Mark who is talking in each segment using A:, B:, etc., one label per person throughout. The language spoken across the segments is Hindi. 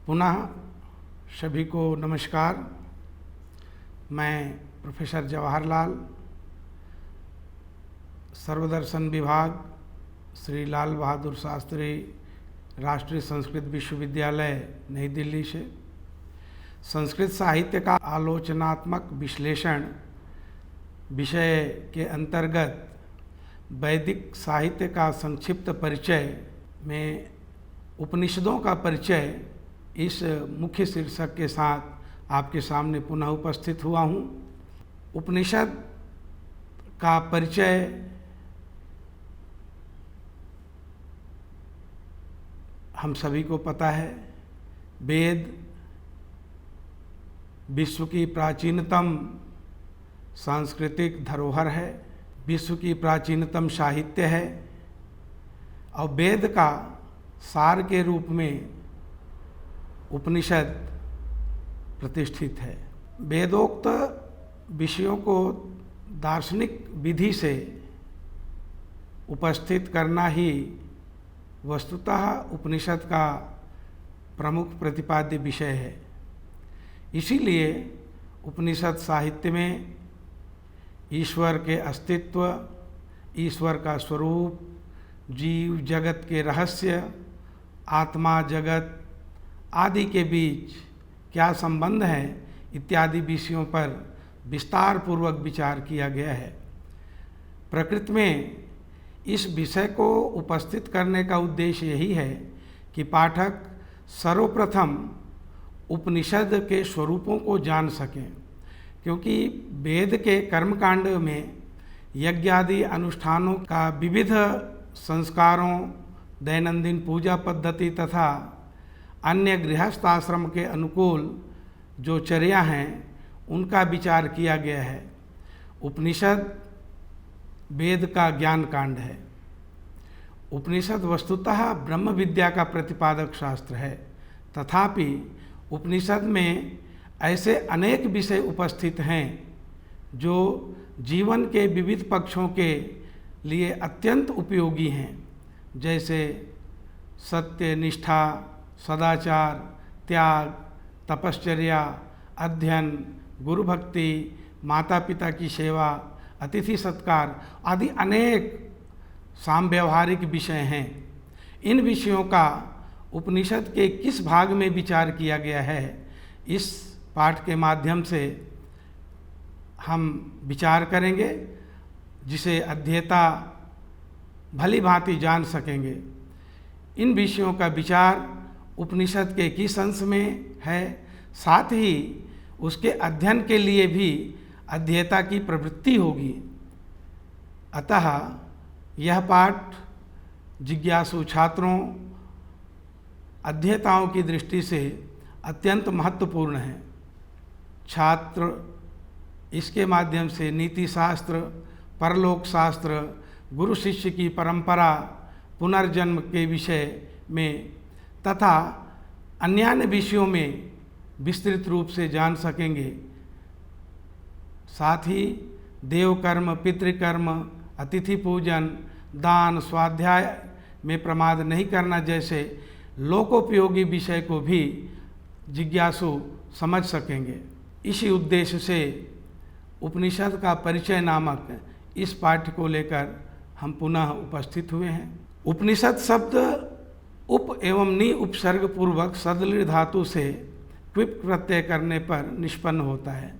A: पुनः सभी को नमस्कार। मैं प्रोफेसर जवाहरलाल, सर्वदर्शन विभाग, श्री लाल बहादुर शास्त्री राष्ट्रीय संस्कृत विश्वविद्यालय नई दिल्ली से संस्कृत साहित्य का आलोचनात्मक विश्लेषण विषय के अंतर्गत वैदिक साहित्य का संक्षिप्त परिचय में उपनिषदों का परिचय इस मुख्य शीर्षक के साथ आपके सामने पुनः उपस्थित हुआ हूँ। उपनिषद का परिचय हम सभी को पता है। वेद विश्व की प्राचीनतम सांस्कृतिक धरोहर है, विश्व की प्राचीनतम साहित्य है और वेद का सार के रूप में उपनिषद प्रतिष्ठित है। वेदोक्त विषयों को दार्शनिक विधि से उपस्थित करना ही वस्तुतः उपनिषद का प्रमुख प्रतिपाद्य विषय है। इसीलिए उपनिषद साहित्य में ईश्वर के अस्तित्व, ईश्वर का स्वरूप, जीव जगत के रहस्य, आत्मा जगत आदि के बीच क्या संबंध है इत्यादि विषयों पर विस्तार पूर्वक विचार किया गया है। प्रकृति में इस विषय को उपस्थित करने का उद्देश्य यही है कि पाठक सर्वप्रथम उपनिषद के स्वरूपों को जान सकें, क्योंकि वेद के कर्मकांड में यज्ञ आदि अनुष्ठानों का विविध संस्कारों, दैनंदिन पूजा पद्धति तथा अन्य गृहस्थ आश्रम के अनुकूल जो चर्या हैं उनका विचार किया गया है। उपनिषद वेद का ज्ञान कांड है। उपनिषद वस्तुतः ब्रह्म विद्या का प्रतिपादक शास्त्र है, तथापि उपनिषद में ऐसे अनेक विषय उपस्थित हैं जो जीवन के विविध पक्षों के लिए अत्यंत उपयोगी हैं, जैसे सत्य, निष्ठा, सदाचार, त्याग, तपश्चर्या, अध्ययन, गुरु भक्ति, माता पिता की सेवा, अतिथि सत्कार आदि अनेक सामव्यवहारिक विषय हैं। इन विषयों का उपनिषद के किस भाग में विचार किया गया है, इस पाठ के माध्यम से हम विचार करेंगे, जिसे अध्येता भली भांति जान सकेंगे। इन विषयों का विचार उपनिषद के किस अंश में है, साथ ही उसके अध्ययन के लिए भी अध्येता की प्रवृत्ति होगी। अतः यह पाठ जिज्ञासु छात्रों, अध्येताओं की दृष्टि से अत्यंत महत्वपूर्ण है। छात्र इसके माध्यम से नीति शास्त्र, परलोक शास्त्र, गुरु शिष्य की परंपरा, पुनर्जन्म के विषय में तथा अन्य विषयों में विस्तृत रूप से जान सकेंगे। साथ ही देव कर्म, पितृकर्म, अतिथि पूजन, दान, स्वाध्याय में प्रमाद नहीं करना जैसे लोकोपयोगी विषय को भी जिज्ञासु समझ सकेंगे। इसी उद्देश्य से उपनिषद का परिचय नामक इस पाठ्य को लेकर हम पुनः उपस्थित हुए हैं। उपनिषद शब्द उप एवं नि उपसर्ग पूर्वक सदलिर धातु से क्विप प्रत्यय करने पर निष्पन्न होता है।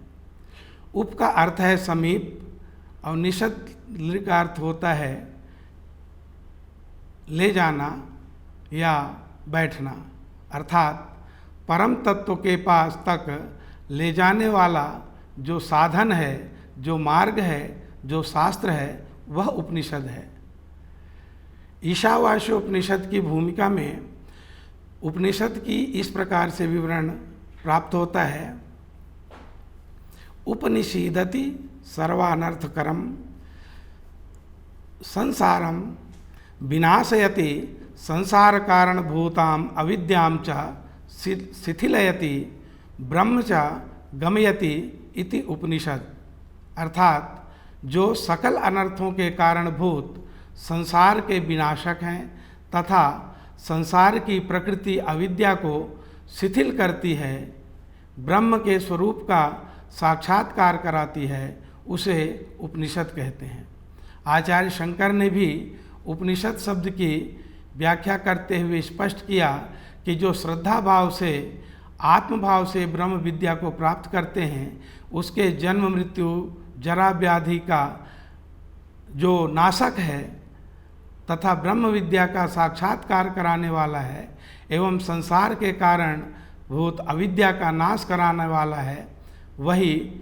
A: उप का अर्थ है समीप और निषद का अर्थ होता है ले जाना या बैठना, अर्थात परम तत्व के पास तक ले जाने वाला जो साधन है, जो मार्ग है, जो शास्त्र है, वह उपनिषद है। ईशावास्य उपनिषद की भूमिका में उपनिषद की इस प्रकार से विवरण प्राप्त होता है। उपनिषीदति सर्वानर्थकरम संसारम विनाशयति संसार कारण भूताम अविद्याम च शिथिलयति ब्रह्म च गमयति इति उपनिषद, अर्थात जो सकल अनर्थों के कारणभूत संसार के विनाशक हैं तथा संसार की प्रकृति अविद्या को शिथिल करती है, ब्रह्म के स्वरूप का साक्षात्कार कराती है, उसे उपनिषद कहते हैं। आचार्य शंकर ने भी उपनिषद शब्द की व्याख्या करते हुए स्पष्ट किया कि जो श्रद्धा भाव से, आत्मभाव से ब्रह्म विद्या को प्राप्त करते हैं, उसके जन्म मृत्यु जरा व्याधि का जो नाशक है तथा ब्रह्म विद्या का साक्षात्कार कराने वाला है एवं संसार के कारण भूत अविद्या का नाश कराने वाला है, वही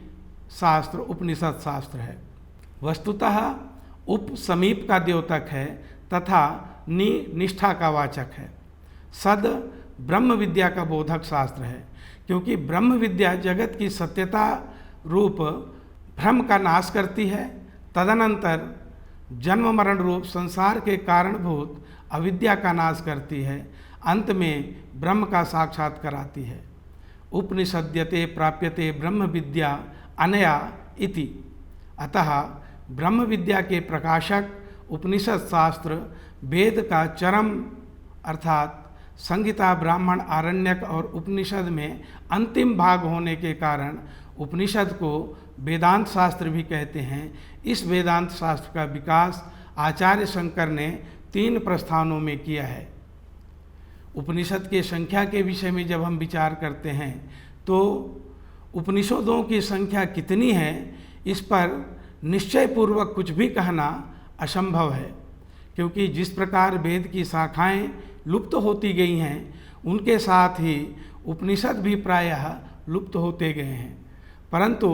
A: शास्त्र उपनिषद शास्त्र है। वस्तुतः उप समीप का द्योतक है तथा नि निष्ठा का वाचक है। सद ब्रह्म विद्या का बोधक शास्त्र है, क्योंकि ब्रह्म विद्या जगत की सत्यता रूप भ्रम का नाश करती है, तदनंतर जन्म मरण रूप संसार के कारणभूत अविद्या का नाश करती है, अंत में ब्रह्म का साक्षात कराती है। उपनिषद्यते प्राप्यते ब्रह्म विद्या अनया इति। अतः ब्रह्म विद्या के प्रकाशक उपनिषद शास्त्र वेद का चरम अर्थात संहिता, ब्राह्मण, आरण्यक और उपनिषद में अंतिम भाग होने के कारण उपनिषद को वेदांत शास्त्र भी कहते हैं। इस वेदांत शास्त्र का विकास आचार्य शंकर ने 3 प्रस्थानों में किया है। उपनिषद के संख्या के विषय में जब हम विचार करते हैं तो उपनिषदों की संख्या कितनी है, इस पर निश्चय पूर्वक कुछ भी कहना असंभव है, क्योंकि जिस प्रकार वेद की शाखाएं लुप्त होती गई हैं, उनके साथ ही उपनिषद भी प्रायः लुप्त होते गए हैं। परंतु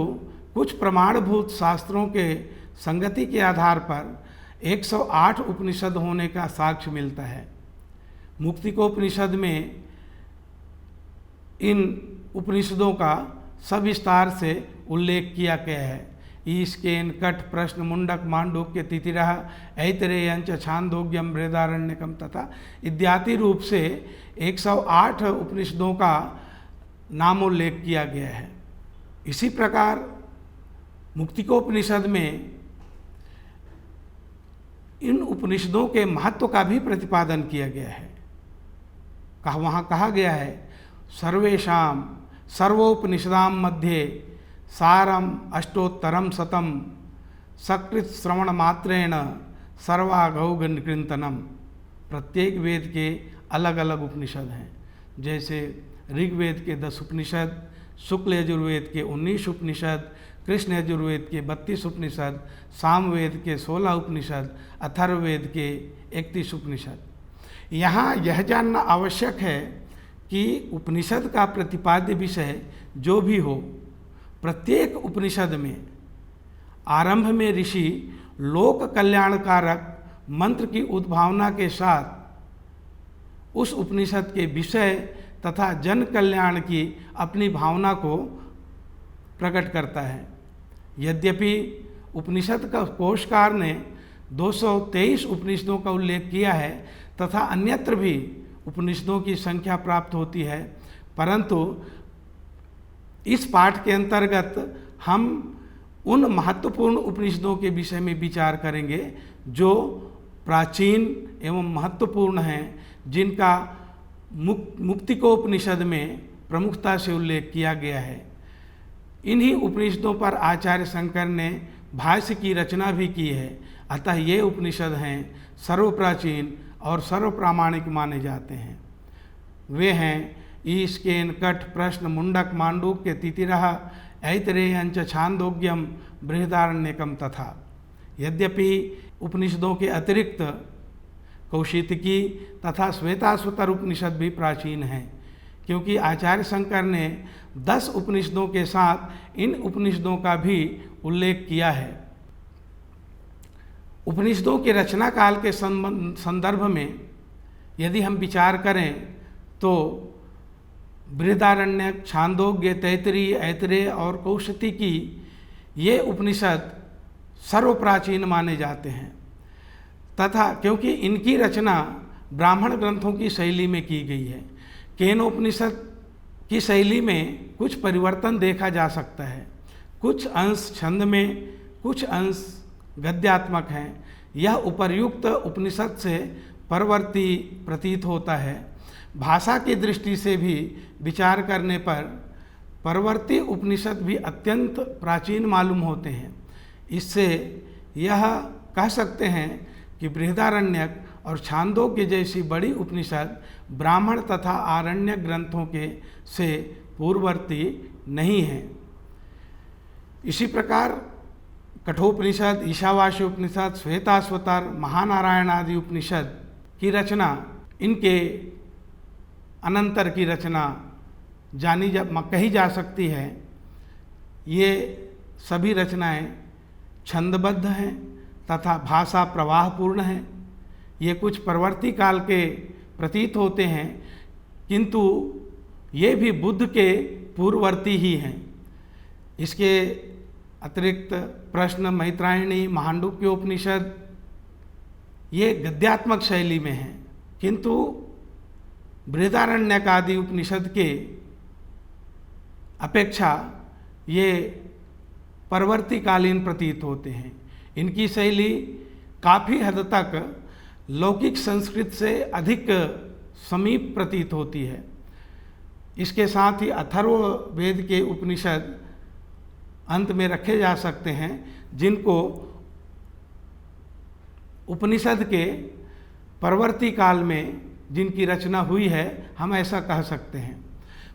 A: कुछ प्रमाणभूत शास्त्रों के संगति के आधार पर 108 उपनिषद होने का साक्ष्य मिलता है। मुक्तिकोपनिषद में इन उपनिषदों का सविस्तार से उल्लेख किया गया है। ईश, केन, कठ, प्रश्न, मुंडक, मांडूक्य, तितिरः, ऐतरेयञ्च, छांदोग्यम, बृहदारण्यकम तथा इत्यादि रूप से 108 उपनिषदों का नामोल्लेख किया गया है। इसी प्रकार मुक्तिकोपनिषद में इन उपनिषदों के महत्व का भी प्रतिपादन किया गया है। वहाँ कहा गया है, सर्वेषां सर्वोपनिषदां मध्ये सारम अष्टोत्तरम शतम सकृत श्रवण मात्रेण सर्वाघौघ निकृंतनम। प्रत्येक वेद के अलग अलग उपनिषद हैं, जैसे ऋग्वेद के 10 उपनिषद, शुक्ल यजुर्वेद के 19 उपनिषद, कृष्ण यजुर्वेद के 32 उपनिषद, सामवेद के 16 उपनिषद, अथर्ववेद के 31 उपनिषद। यहाँ यह जानना आवश्यक है कि उपनिषद का प्रतिपाद्य विषय जो भी हो, प्रत्येक उपनिषद में आरंभ में ऋषि लोक कल्याणकारक मंत्र की उद्भावना के साथ उस उपनिषद के विषय तथा जन कल्याण की अपनी भावना को प्रकट करता है। यद्यपि उपनिषद का कोशकार ने 223 उपनिषदों का उल्लेख किया है तथा अन्यत्र भी उपनिषदों की संख्या प्राप्त होती है, परंतु इस पाठ के अंतर्गत हम उन महत्वपूर्ण उपनिषदों के विषय में विचार करेंगे जो प्राचीन एवं महत्वपूर्ण हैं, जिनका मुक्तिकोपनिषद में प्रमुखता से उल्लेख किया गया है। इन्हीं उपनिषदों पर आचार्य शंकर ने भाष्य की रचना भी की है। अतः ये उपनिषद हैं सर्वप्राचीन और सर्वप्रामाणिक माने जाते हैं। वे हैं ईश, केन, कठ, प्रश्न, मुंडक, मांडूक्य, तितिरः, ऐतरेयञ्च, छांदोग्यम, बृहदारण्यकम तथा। यद्यपि उपनिषदों के अतिरिक्त कौशितकी तथा श्वेताश्वतर उपनिषद भी प्राचीन हैं, क्योंकि आचार्य शंकर ने 10 उपनिषदों के साथ इन उपनिषदों का भी उल्लेख किया है। उपनिषदों के रचना काल के संदर्भ में यदि हम विचार करें तो बृहदारण्यक, छांदोग्य, तैत्तिरीय, ऐतरेय और कौशितकी ये उपनिषद सर्वप्राचीन माने जाते हैं तथा क्योंकि इनकी रचना ब्राह्मण ग्रंथों की शैली में की गई है। केनोपनिषद की शैली में कुछ परिवर्तन देखा जा सकता है, कुछ अंश छंद में, कुछ अंश गद्यात्मक हैं। यह उपर्युक्त उपनिषद से परवर्ती प्रतीत होता है, भाषा की दृष्टि से भी विचार करने पर परवर्ती उपनिषद भी अत्यंत प्राचीन मालूम होते हैं। इससे यह कह सकते हैं कि बृहदारण्यक और छांदोग्य जैसी बड़ी उपनिषद ब्राह्मण तथा आरण्यक ग्रंथों के से पूर्ववर्ती नहीं है। इसी प्रकार कठोपनिषद, ईशावास्य उपनिषद, श्वेताश्वतर, महानारायण आदि उपनिषद की रचना, इनके अनंतर की रचना कही जा सकती है। ये सभी रचनाएं छंदबद्ध हैं तथा भाषा प्रवाहपूर्ण हैं। ये कुछ परवर्ती काल के प्रतीत होते हैं, किंतु ये भी बुद्ध के पूर्ववर्ती ही हैं। इसके अतिरिक्त प्रश्न, मैत्रायणी, मांडुक्योपनिषद ये गद्यात्मक शैली में हैं, किंतु बृहदारण्यक आदि उपनिषद के अपेक्षा ये परवर्तीकालीन प्रतीत होते हैं। इनकी शैली काफ़ी हद तक लौकिक संस्कृत से अधिक समीप प्रतीत होती है। इसके साथ ही अथर्ववेद के उपनिषद अंत में रखे जा सकते हैं, जिनको उपनिषद के परवर्ती काल में जिनकी रचना हुई है, हम ऐसा कह सकते हैं।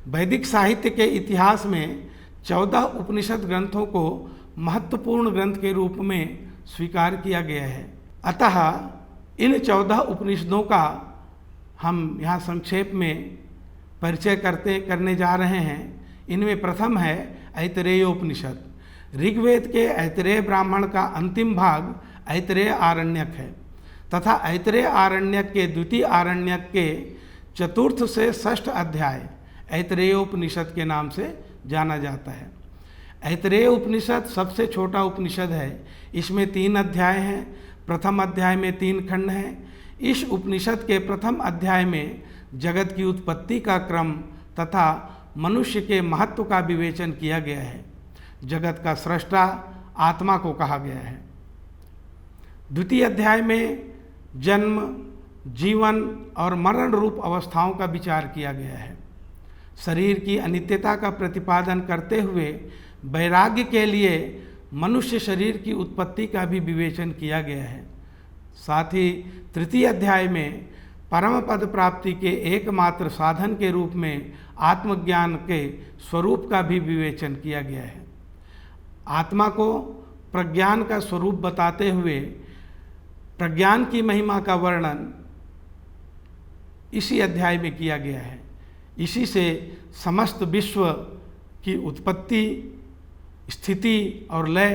A: वैदिक साहित्य के इतिहास में 14 उपनिषद ग्रंथों को महत्वपूर्ण ग्रंथ के रूप में स्वीकार किया गया है। अतः इन 14 उपनिषदों का हम यहाँ संक्षेप में परिचय करने जा रहे हैं। इनमें प्रथम है ऐतरेय उपनिषद। ऋग्वेद के ऐतरेय ब्राह्मण का अंतिम भाग ऐतरेय आरण्यक है तथा ऐतरेय आरण्यक के द्वितीय आरण्यक के चतुर्थ से षष्ठ अध्याय ऐतरेय उपनिषद के नाम से जाना जाता है। ऐतरेय उपनिषद सबसे छोटा उपनिषद है। इसमें 3 अध्याय हैं। प्रथम अध्याय में 3 खंड हैं। इस उपनिषद के प्रथम अध्याय में जगत की उत्पत्ति का क्रम तथा मनुष्य के महत्व का विवेचन किया गया है। जगत का सृष्टा आत्मा को कहा गया है। द्वितीय अध्याय में जन्म, जीवन और मरण रूप अवस्थाओं का विचार किया गया है। शरीर की अनित्यता का प्रतिपादन करते हुए वैराग्य के लिए मनुष्य शरीर की उत्पत्ति का भी विवेचन किया गया है। साथ ही तृतीय अध्याय में परम पद प्राप्ति के एकमात्र साधन के रूप में आत्मज्ञान के स्वरूप का भी विवेचन किया गया है। आत्मा को प्रज्ञान का स्वरूप बताते हुए प्रज्ञान की महिमा का वर्णन इसी अध्याय में किया गया है। इसी से समस्त विश्व की उत्पत्ति, स्थिति और लय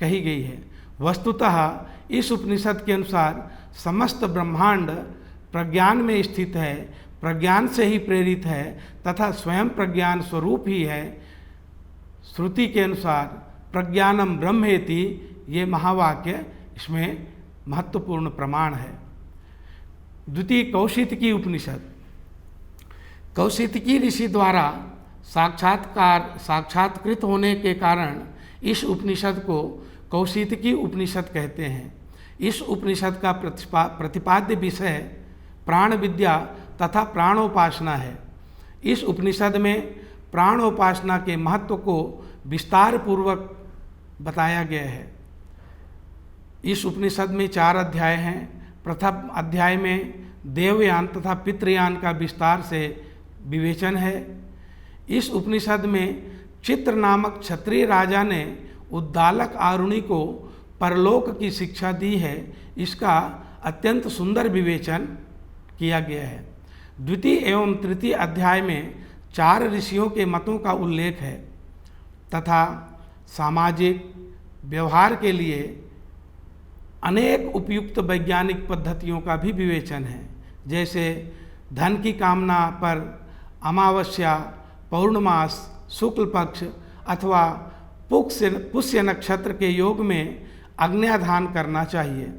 A: कही गई है। वस्तुतः इस उपनिषद के अनुसार समस्त ब्रह्मांड प्रज्ञान में स्थित है, प्रज्ञान से ही प्रेरित है तथा स्वयं प्रज्ञान स्वरूप ही है। श्रुति के अनुसार प्रज्ञानम ब्रह्मेति, ये महावाक्य इसमें महत्वपूर्ण प्रमाण है। द्वितीय कौशितकी उपनिषद। कौशितकी ऋषि द्वारा साक्षात्कृत होने के कारण इस उपनिषद को कौशितकी उपनिषद कहते हैं। इस उपनिषद का प्रतिपाद्य विषय प्राण विद्या तथा प्राणोपासना है। इस उपनिषद में प्राणोपासना के महत्व को विस्तार पूर्वक बताया गया है। इस उपनिषद में 4 अध्याय हैं। प्रथम अध्याय में देवयान तथा पितृयान का विस्तार से विवेचन है। इस उपनिषद में चित्र नामक क्षत्रिय राजा ने उद्दालक आरुणि को परलोक की शिक्षा दी है। इसका अत्यंत सुंदर विवेचन किया गया है। द्वितीय एवं तृतीय अध्याय में 4 ऋषियों के मतों का उल्लेख है तथा सामाजिक व्यवहार के लिए अनेक उपयुक्त वैज्ञानिक पद्धतियों का भी विवेचन है। जैसे धन की कामना पर अमावस्या, पौर्णमास, शुक्ल पक्ष अथवा पुष्य नक्षत्र के योग में अग्न्याधान करना चाहिए।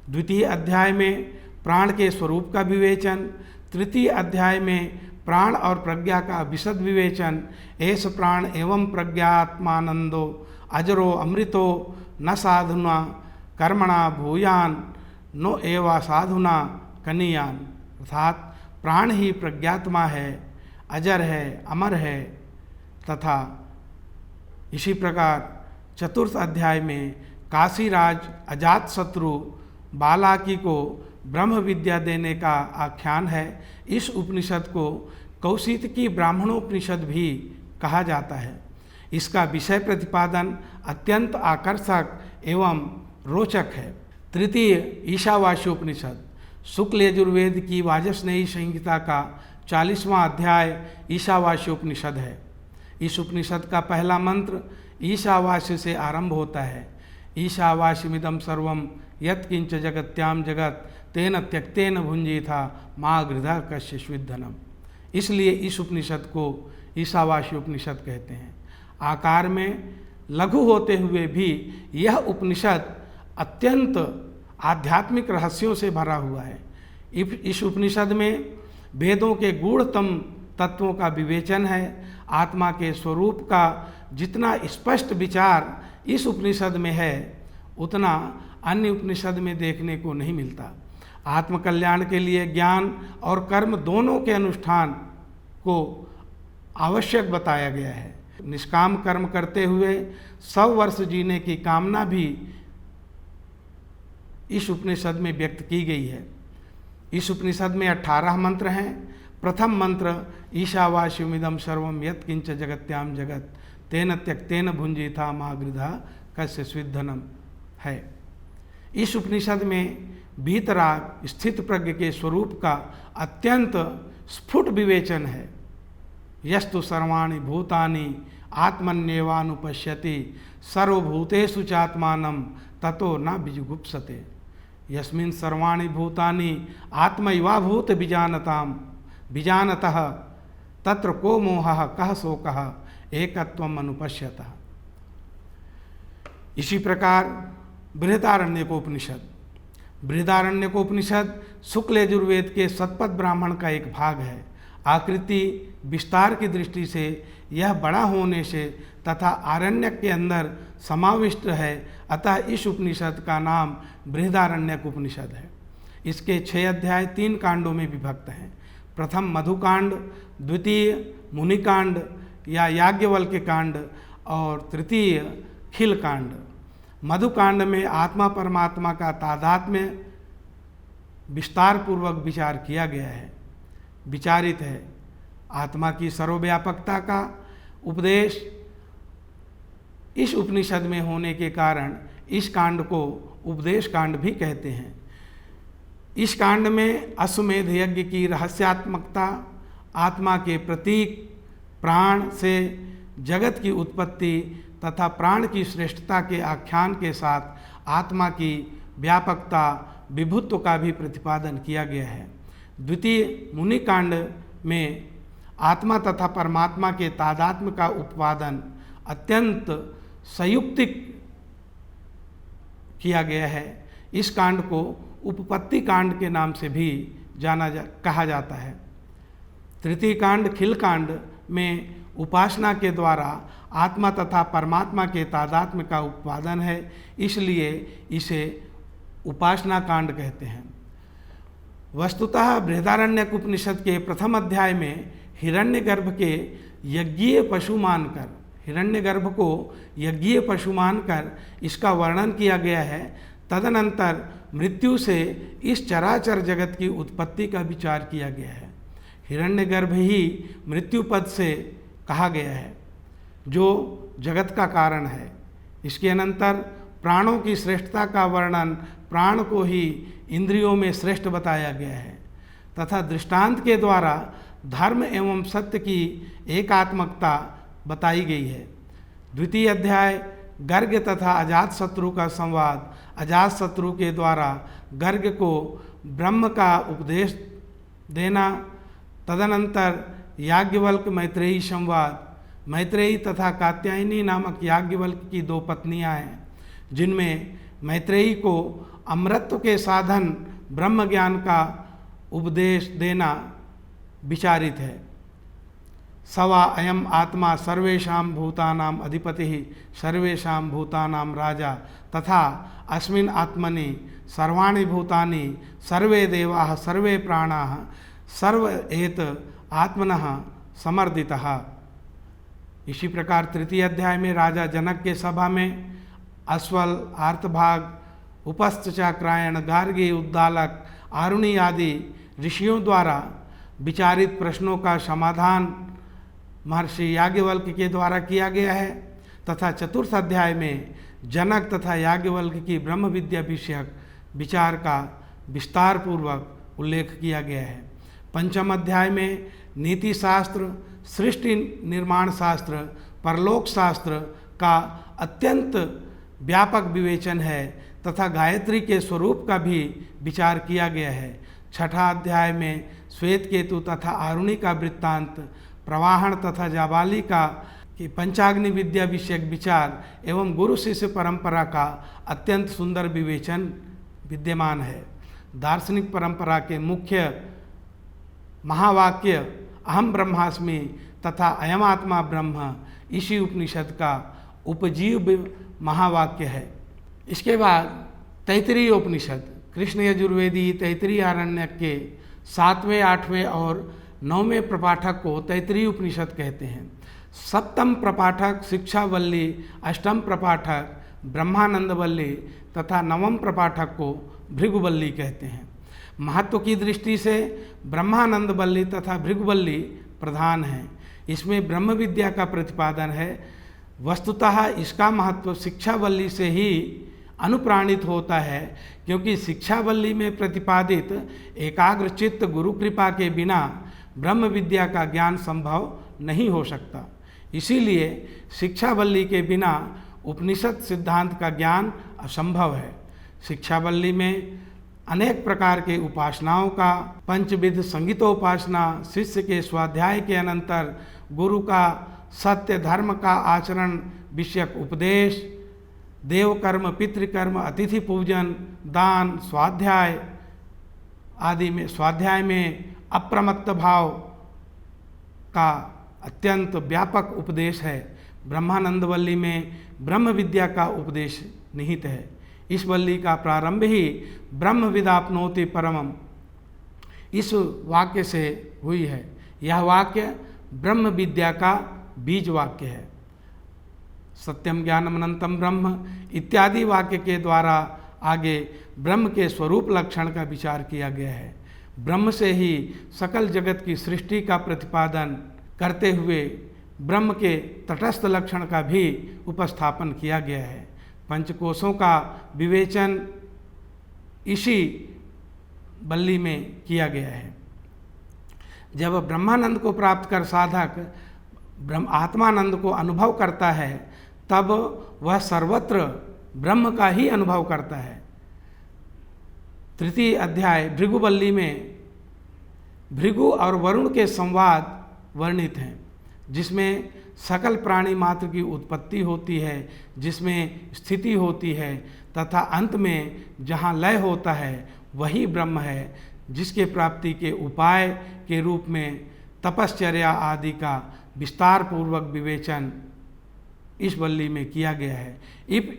A: द्वितीय अध्याय में प्राण के स्वरूप का विवेचन, तृतीय अध्याय में प्राण और प्रज्ञा का विशद विवेचन। एष प्राण एवं प्रज्ञात्मानंदो अजरो अमृतो न साधुना कर्मणा भूयान नो एवा साधुना कनीयान, अर्थात प्राण ही प्रज्ञात्मा है, अजर है, अमर है। तथा इसी प्रकार चतुर्थ अध्याय में काशीराज अजातशत्रु बालाकी को ब्रह्म विद्या देने का आख्यान है। इस उपनिषद को कौशितकी ब्राह्मणोपनिषद भी कहा जाता है। इसका विषय प्रतिपादन अत्यंत आकर्षक एवं रोचक है। तृतीय ईशावास्योपनिषद शुक्ल यजुर्वेद की वाजस्नेयी संहिता का 40वां अध्याय ईशावास्योपनिषद है। इस उपनिषद का पहला मंत्र ईशावास्य से आरंभ होता है। ईशावास्यमिदं सर्वं यत्किंच जगत्याम जगत तेन त्यक्तेन भुंजीथा माँ गृधा कश्यश्विद्धनम। इसलिए इस उपनिषद को ईशावास्य उपनिषद कहते हैं। आकार में लघु होते हुए भी यह उपनिषद अत्यंत आध्यात्मिक रहस्यों से भरा हुआ है। इस उपनिषद में वेदों के गूढ़तम तत्वों का विवेचन है। आत्मा के स्वरूप का जितना स्पष्ट विचार इस उपनिषद में है उतना अन्य उपनिषद में देखने को नहीं मिलता। आत्मकल्याण के लिए ज्ञान और कर्म दोनों के अनुष्ठान को आवश्यक बताया गया है। निष्काम कर्म करते हुए 100 वर्ष जीने की कामना भी इस उपनिषद में व्यक्त की गई है। इस उपनिषद में 18 मंत्र हैं। प्रथम मंत्र ईशावास्यमिदं सर्वं यत्किंच जगत्याम जगत तेन त्यक्तेन भुंजीथा मा गृधा कश्यश्विद्धनम है। इस उपनिषद में वीतराग स्थित प्रज्ञ के स्वरूप का अत्यंत स्फुट विवेचन है। यस्तु सर्वाणि भूतानि आत्मन्येवानुपश्यति सर्वभूतेषु चात्मानं ततो न विजुगुप्सते। यस्मिन् सर्वाणि भूतानि आत्मैवाभूत बीजानतः तत्र को मोहः कः शोकः एकत्वम् अनुपश्यतः। इसी प्रकार बृहदारण्यकोपनिषद शुक्ल यजुर्वेद के शतपथ ब्राह्मण का एक भाग है। आकृति विस्तार की दृष्टि से यह बड़ा होने से तथा आरण्यक के अंदर समाविष्ट है, अतः इस उपनिषद का नाम बृहदारण्यक उपनिषद है। इसके 6 अध्याय 3 कांडों में विभक्त हैं। प्रथम मधुकांड, द्वितीय मुनिकांड या याज्ञवल्क्य कांड और तृतीय खिलकांड। मधुकांड में आत्मा परमात्मा का तादात्म्य विस्तार पूर्वक विचार किया गया है, विचारित है। आत्मा की सर्वव्यापकता का उपदेश इस उपनिषद में होने के कारण इस कांड को उपदेश कांड भी कहते हैं। इस कांड में अश्वमेध यज्ञ की रहस्यात्मकता, आत्मा के प्रतीक प्राण से जगत की उत्पत्ति तथा प्राण की श्रेष्ठता के आख्यान के साथ आत्मा की व्यापकता विभुत्व का भी प्रतिपादन किया गया है। द्वितीय मुनिकांड में आत्मा तथा परमात्मा के तादात्म्य का उत्पादन अत्यंत संयुक्तिक किया गया है। इस कांड को उपपत्ति कांड के नाम से भी कहा जाता है। तृतीय कांड खिलकांड में उपासना के द्वारा आत्मा तथा परमात्मा के तादात्म्य का उत्पादन है, इसलिए इसे उपासना कांड कहते हैं। वस्तुतः बृहदारण्यक उपनिषद के प्रथम अध्याय में हिरण्यगर्भ के यज्ञीय पशु मानकर, हिरण्यगर्भ को यज्ञीय पशु मानकर इसका वर्णन किया गया है। तदनंतर मृत्यु से इस चराचर जगत की उत्पत्ति का विचार किया गया है। हिरण्यगर्भ ही मृत्यु पद से कहा गया है, जो जगत का कारण है। इसके अनंतर प्राणों की श्रेष्ठता का वर्णन प्राण को ही इंद्रियों में श्रेष्ठ बताया गया है तथा दृष्टांत के द्वारा धर्म एवं सत्य की एकात्मकता बताई गई है। द्वितीय अध्याय गर्ग तथा अजातशत्रु का संवाद, अजातशत्रु के द्वारा गर्ग को ब्रह्म का उपदेश देना, तदनंतर याज्ञवल्क्य मैत्रेयी संवाद। मैत्रेयी तथा कात्यायनी नामक याज्ञवल्क्य की 2 पत्नियां हैं, जिनमें मैत्रेयी को अमृतत्व के साधन ब्रह्म ज्ञान का उपदेश देना विचारित है। सवा अयम आत्मा सर्वेषां भूतानां अधिपतिः सर्वेषां भूतानां राजा तथा अस्मिन् आत्मनि सर्वाणि भूतानि सर्वे देवाः सर्वे प्राणाः सर्व एत आत्मनः समर्दितः। इसी प्रकार तृतीय अध्याय में राजा जनक के सभा में अश्वल, आर्तभाग, उपस्थचाक्रायण, गार्गी, उद्दालक, आरुणि आदि ऋषियों द्वारा विचारित प्रश्नों का समाधान महर्षि याज्ञवल्क्य के द्वारा किया गया है तथा चतुर्थ अध्याय में जनक तथा याज्ञवल्क्य की ब्रह्म विद्या विषयक विचार का विस्तार पूर्वक उल्लेख किया गया है। पंचम अध्याय में नीति शास्त्र, सृष्टि निर्माण शास्त्र, परलोक शास्त्र का अत्यंत व्यापक विवेचन है तथा गायत्री के स्वरूप का भी विचार किया गया है। छठा अध्याय में श्वेत केतु तथा आरुणि का वृत्तांत, प्रवाहन तथा जाबाली का कि पंचाग्नि विद्या विषयक विचार एवं गुरु शिष्य परंपरा का अत्यंत सुंदर विवेचन विद्यमान है। दार्शनिक परंपरा के मुख्य महावाक्य अहम ब्रह्मास्मि तथा अयम आत्मा ब्रह्म इसी उपनिषद का उपजीव महावाक्य है। इसके बाद तैत्तिरीय उपनिषद, कृष्ण यजुर्वेदी तैत्तिरीय आरण्यक के 7वें, 8वें और 9वें प्रपाठक को तैत्तिरीय उपनिषद कहते हैं। सप्तम प्रपाठक शिक्षावल्ली, अष्टम प्रपाठक ब्रह्मानंदवल्ली तथा नवम प्रपाठक को भृगुवल्ली कहते हैं। महत्व की दृष्टि से ब्रह्मानंदवल्ली तथा भृगुवल्ली प्रधान हैं। इसमें ब्रह्म विद्या का प्रतिपादन है। वस्तुतः इसका महत्व शिक्षावल्ली से ही अनुप्राणित होता है, क्योंकि शिक्षावल्ली में प्रतिपादित एकाग्र चित्त गुरु कृपा के बिना ब्रह्म विद्या का ज्ञान संभव नहीं हो सकता। इसीलिए शिक्षावल्ली के बिना उपनिषद सिद्धांत का ज्ञान असंभव है। शिक्षावल्ली में अनेक प्रकार के उपासनाओं का पंचविध संगीतोपासना, शिष्य के स्वाध्याय के अनंतर गुरु का सत्य धर्म का आचरण विषयक उपदेश, देव कर्म, पितृकर्म, अतिथि पूजन, दान, स्वाध्याय आदि में स्वाध्याय में अप्रमत्त भाव का अत्यंत व्यापक उपदेश है। ब्रह्मानंदवल्ली में ब्रह्म विद्या का उपदेश निहित है। इस वल्ली का प्रारंभ ही ब्रह्म विदाप्नोति परमम इस वाक्य से हुई है। यह वाक्य ब्रह्म विद्या का बीज वाक्य है। सत्यम ज्ञानम अनंतम ब्रह्म इत्यादि वाक्य के द्वारा आगे ब्रह्म के स्वरूप लक्षण का विचार किया गया है। ब्रह्म से ही सकल जगत की सृष्टि का प्रतिपादन करते हुए ब्रह्म के तटस्थ लक्षण का भी उपस्थापन किया गया है। पंचकोशों का विवेचन इसी वल्ली में किया गया है। जब ब्रह्मानंद को प्राप्त कर साधक ब्रह्म आत्मानंद को अनुभव करता है, तब वह सर्वत्र ब्रह्म का ही अनुभव करता है। तृतीय अध्याय भृगुवल्ली में भृगु और वरुण के संवाद वर्णित हैं, जिसमें सकल प्राणी मात्र की उत्पत्ति होती है, जिसमें स्थिति होती है तथा अंत में जहाँ लय होता है वही ब्रह्म है, जिसके प्राप्ति के उपाय के रूप में तपश्चर्या आदि का विस्तार पूर्वक विवेचन इस वल्ली में किया गया है।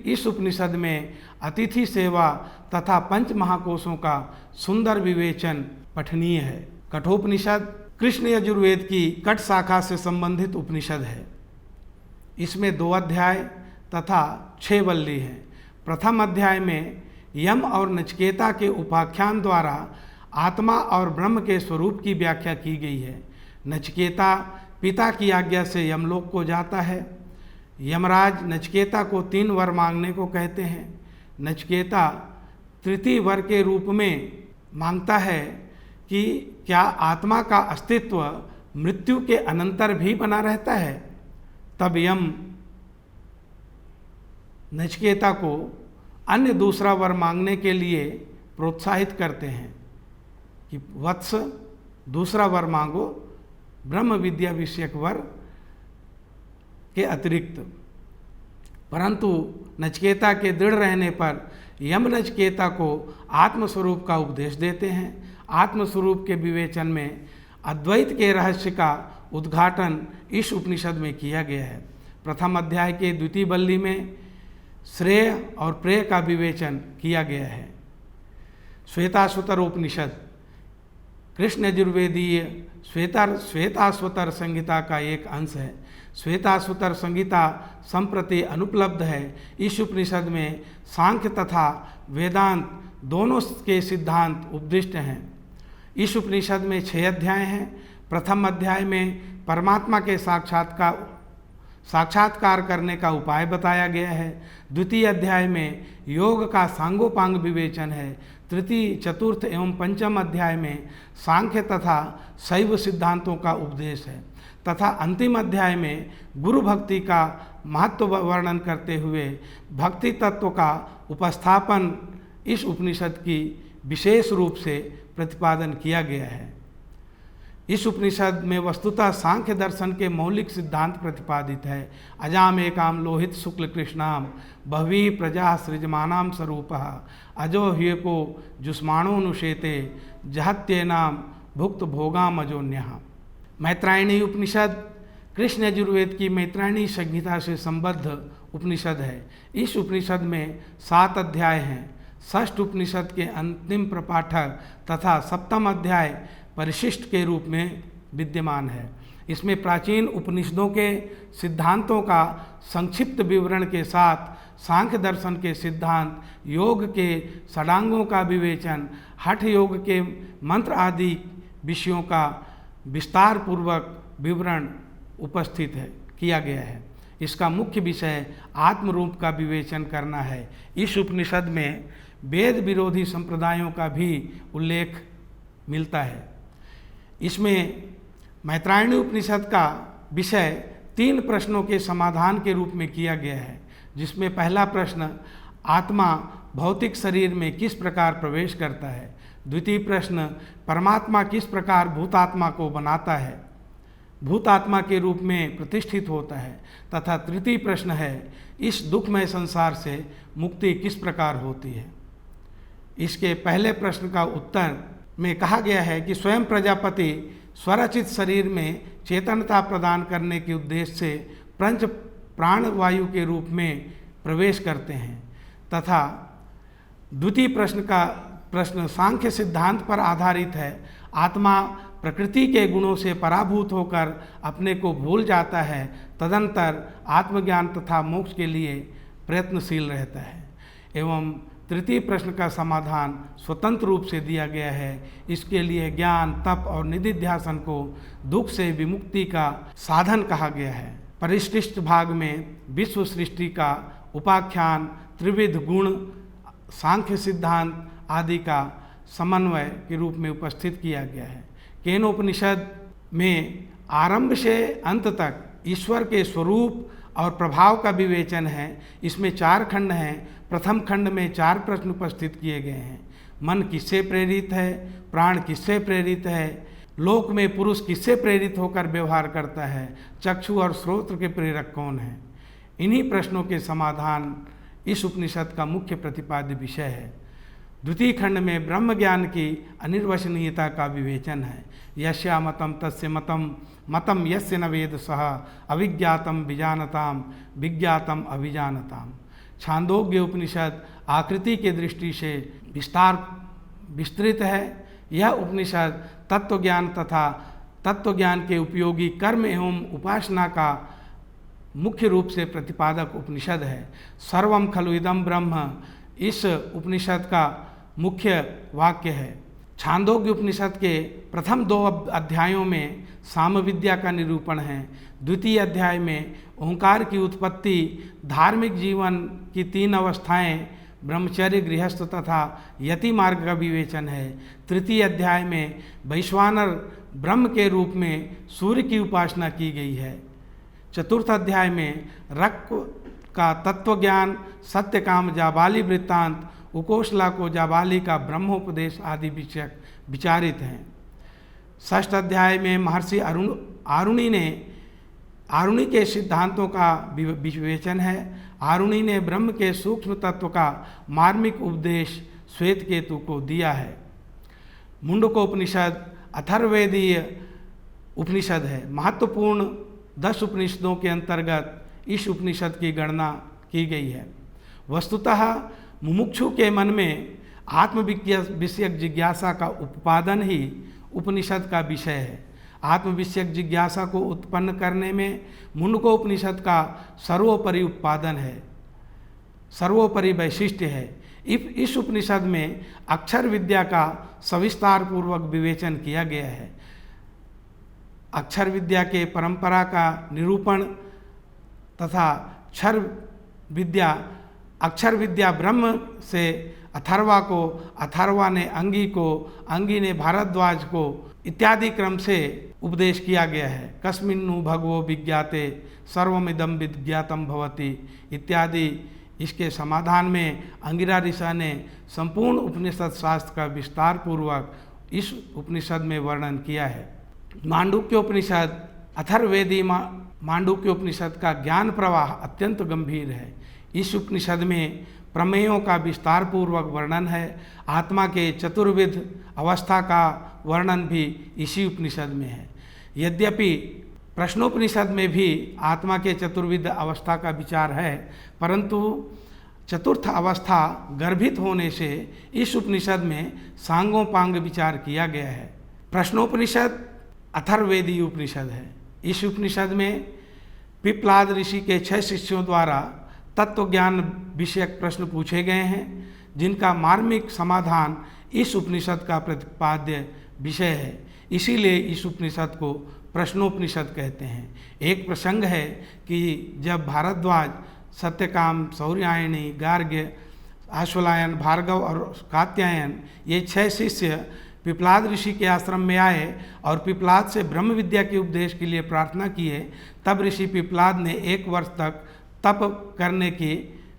A: इस उपनिषद में अतिथि सेवा तथा पंच महाकोशों का सुंदर विवेचन पठनीय है। कठोपनिषद कृष्ण यजुर्वेद की कट शाखा से संबंधित उपनिषद है। इसमें 2 अध्याय तथा 6 वल्ली हैं। प्रथम अध्याय में यम और नचिकेता के उपाख्यान द्वारा आत्मा और ब्रह्म के स्वरूप की व्याख्या की गई है। नचिकेता पिता की आज्ञा से यमलोक को जाता है। यमराज नचिकेता को 3 वर मांगने को कहते हैं। नचिकेता तृतीय वर के रूप में मांगता है कि क्या आत्मा का अस्तित्व मृत्यु के अनंतर भी बना रहता है। तब यम नचिकेता को अन्य दूसरा वर मांगने के लिए प्रोत्साहित करते हैं कि वत्स दूसरा वर मांगो, ब्रह्म विद्या विषयक वर के अतिरिक्त। परंतु नचिकेता के दृढ़ रहने पर यम नचिकेता को आत्मस्वरूप का उपदेश देते हैं। आत्मस्वरूप के विवेचन में अद्वैत के रहस्य का उद्घाटन इस उपनिषद में किया गया है। प्रथम अध्याय के द्वितीय वल्ली में श्रेय और प्रेय का विवेचन किया गया है। श्वेताश्वतर उपनिषद कृष्ण यजुर्वेदीय श्वेताश्वतर संहिता का एक अंश है। श्वेताश्वतर संहिता संप्रति अनुपलब्ध है। इस उपनिषद में सांख्य तथा वेदांत दोनों के सिद्धांत उपदिष्ट हैं। इस उपनिषद में 6 अध्याय हैं। प्रथम अध्याय में परमात्मा के साक्षात्कार करने का उपाय बताया गया है। द्वितीय अध्याय में योग का सांगोपांग विवेचन है। तृतीय, चतुर्थ एवं पंचम अध्याय में सांख्य तथा शैव सिद्धांतों का उपदेश है तथा अंतिम अध्याय में गुरु भक्ति का महत्व वर्णन करते हुए भक्ति तत्व का उपस्थापन इस उपनिषद की विशेष रूप से प्रतिपादन किया गया है। इस उपनिषद में वस्तुतः सांख्य दर्शन के मौलिक सिद्धांत प्रतिपादित है। अजाम एकाम लोहित शुक्ल कृष्णाम बहवी प्रजा सृजमानाम स्वरूपः अजो ह्यको जुष्माणोनुशेते जहत्येनाम भुक्त भोगाम अजोन्यः। मैत्रायणी उपनिषद कृष्ण यजुर्वेद की मैत्रायणी संहिता से संबद्ध उपनिषद है। इस उपनिषद में 7 अध्याय हैं। षष्ठ उपनिषद के अंतिम प्रपाठक तथा सप्तम अध्याय परिशिष्ट के रूप में विद्यमान है। इसमें प्राचीन उपनिषदों के सिद्धांतों का संक्षिप्त विवरण के साथ सांख्य दर्शन के सिद्धांत, योग के षडांगों का विवेचन, हठ योग के मंत्र आदि विषयों का विस्तार पूर्वक विवरण उपस्थित है किया गया है। इसका मुख्य विषय आत्म रूप का विवेचन करना है। इस उपनिषद में वेद विरोधी संप्रदायों का भी उल्लेख मिलता है। इसमें मैत्रायणी उपनिषद का विषय 3 प्रश्नों के समाधान के रूप में किया गया है, जिसमें पहला प्रश्न आत्मा भौतिक शरीर में किस प्रकार प्रवेश करता है, द्वितीय प्रश्न परमात्मा किस प्रकार भूतात्मा को बनाता है, भूतात्मा के रूप में प्रतिष्ठित होता है, तथा तृतीय प्रश्न है इस दुखमय संसार से मुक्ति किस प्रकार होती है। इसके पहले प्रश्न का उत्तर में कहा गया है कि स्वयं प्रजापति स्वरचित शरीर में चेतनता प्रदान करने के उद्देश्य से पंच प्राण वायु के रूप में प्रवेश करते हैं, तथा द्वितीय प्रश्न सांख्य सिद्धांत पर आधारित है। आत्मा प्रकृति के गुणों से पराभूत होकर अपने को भूल जाता है, तदंतर आत्मज्ञान तथा मोक्ष के लिए प्रयत्नशील रहता है। एवं तृतीय प्रश्न का समाधान स्वतंत्र रूप से दिया गया है। इसके लिए ज्ञान, तप और निधिध्यासन को दुख से विमुक्ति का साधन कहा गया है। परिशिष्ट भाग में विश्व सृष्टि का उपाख्यान, त्रिविध गुण, सांख्य सिद्धांत आदि का समन्वय के रूप में उपस्थित किया गया है। केनोपनिषद में आरंभ से अंत तक ईश्वर के स्वरूप और प्रभाव का विवेचन है। इसमें 4 खंड हैं। प्रथम खंड में 4 प्रश्न उपस्थित किए गए हैं। मन किससे प्रेरित है, प्राण किससे प्रेरित है, लोक में पुरुष किससे प्रेरित होकर व्यवहार करता है, चक्षु और श्रोत्र के प्रेरक कौन है। इन्हीं प्रश्नों के समाधान इस उपनिषद का मुख्य प्रतिपाद्य विषय है। द्वितीय खंड में ब्रह्म ज्ञान की अनिर्वचनीयता का विवेचन है। यस्या मतम तस्य मतम मतम यस्य न वेद सह अविज्ञातम विजानताम विज्ञातम अभिजानताम। छांदोग्य उपनिषद आकृति के दृष्टि से विस्तृत है। यह उपनिषद तत्वज्ञान तथा तत्वज्ञान के उपयोगी कर्म एवं उपासना का मुख्य रूप से प्रतिपादक उपनिषद है। सर्वम खलु इदम ब्रह्म इस उपनिषद का मुख्य वाक्य है। छांदोग्य उपनिषद के प्रथम 2 अध्यायों में सामविद्या का निरूपण है। द्वितीय अध्याय में ओंकार की उत्पत्ति, धार्मिक जीवन की 3 अवस्थाएं, ब्रह्मचर्य, गृहस्थ तथा यति मार्ग का विवेचन है। तृतीय अध्याय में वैश्वानर ब्रह्म के रूप में सूर्य की उपासना की गई है। चतुर्थ अध्याय में रक्त का तत्वज्ञान, सत्यकाम जाबाली वृत्तांत, उकोशला को जाबाली का ब्रह्मोपदेश आदि विषय विचारित हैं। षष्ठ अध्याय में महर्षि आरुणि के सिद्धांतों का विवेचन है। आरुणि ने ब्रह्म के सूक्ष्म तत्व का मार्मिक उपदेश श्वेत केतु को दिया है। मुंडकोपनिषद अथर्ववेदीय उपनिषद है। महत्वपूर्ण 10 उपनिषदों के अंतर्गत इस उपनिषद की गणना की गई है। वस्तुतः मुमुक्षु के मन में आत्मविषयक जिज्ञासा का उत्पादन ही उपनिषद का विषय है। आत्मविषयक जिज्ञासा को उत्पन्न करने में मुंडकोपनिषद का सर्वोपरि उत्पादन है, सर्वोपरि वैशिष्ट्य है। इस उपनिषद में अक्षर विद्या का सविस्तार पूर्वक विवेचन किया गया है। अक्षर विद्या के परंपरा का निरूपण तथा अक्षर विद्या ब्रह्म से अथर्वा को, अथर्वा ने अंगी को, अंगी ने भारद्वाज को इत्यादि क्रम से उपदेश किया गया है। कस्मिन्नु भगवो विज्ञाते सर्वमिदं विज्ञातम भवति इत्यादि। इसके समाधान में अंगिरा ऋषि ने संपूर्ण उपनिषद शास्त्र का विस्तार पूर्वक इस उपनिषद में वर्णन किया है। मांडुक्य उपनिषद, अथर्ववेदी मांडुक्य उपनिषद का ज्ञान प्रवाह अत्यंत गंभीर है। इस उपनिषद में प्रमेयों का विस्तार पूर्वक वर्णन है। आत्मा के चतुर्विध अवस्था का वर्णन भी इसी उपनिषद में है। यद्यपि प्रश्नोपनिषद में भी आत्मा के चतुर्विध अवस्था का विचार है, परंतु चतुर्थ अवस्था गर्भित होने से इस उपनिषद में सांगोपांग विचार किया गया है। प्रश्नोपनिषद अथर्ववेदी उपनिषद है। इस उपनिषद में पिप्लाद ऋषि के 6 शिष्यों द्वारा तत्व ज्ञान विषयक प्रश्न पूछे गए हैं, जिनका मार्मिक समाधान इस उपनिषद का प्रतिपाद्य विषय है। इसीलिए इस उपनिषद को प्रश्नोपनिषद कहते हैं। एक प्रसंग है कि जब भारद्वाज, सत्यकाम, सौर्यायणी, गार्ग्य, आश्वलायन, भार्गव और कात्यायन ये 6 शिष्य पिप्लाद ऋषि के आश्रम में आए और पिप्लाद से ब्रह्म विद्या के उपदेश के लिए प्रार्थना किए, तब ऋषि पिप्लाद ने 1 वर्ष तक तप करने के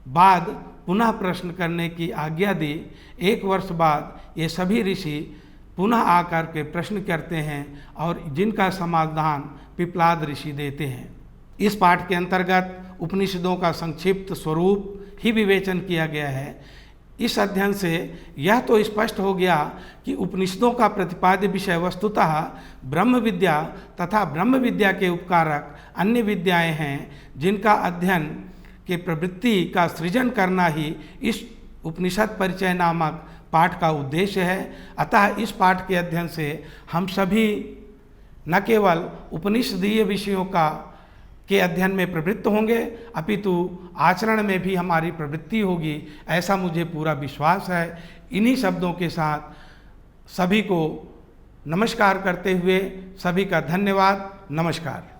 A: बाद पुनः प्रश्न करने की आज्ञा दी। 1 वर्ष बाद ये सभी ऋषि पुनः आकर के प्रश्न करते हैं और जिनका समाधान पिप्लाद ऋषि देते हैं। इस पाठ के अंतर्गत उपनिषदों का संक्षिप्त स्वरूप ही विवेचन किया गया है। इस अध्ययन से यह तो स्पष्ट हो गया कि उपनिषदों का प्रतिपाद्य विषय वस्तुतः ब्रह्म विद्या तथा ब्रह्म विद्या के उपकारक अन्य विद्याएं हैं, जिनका अध्ययन के प्रवृत्ति का सृजन करना ही इस उपनिषद परिचय नामक पाठ का उद्देश्य है। अतः इस पाठ के अध्ययन से हम सभी न केवल उपनिषदीय विषयों के अध्ययन में प्रवृत्त होंगे, अपितु आचरण में भी हमारी प्रवृत्ति होगी, ऐसा मुझे पूरा विश्वास है। इन्हीं शब्दों के साथ सभी को नमस्कार करते हुए सभी का धन्यवाद। नमस्कार।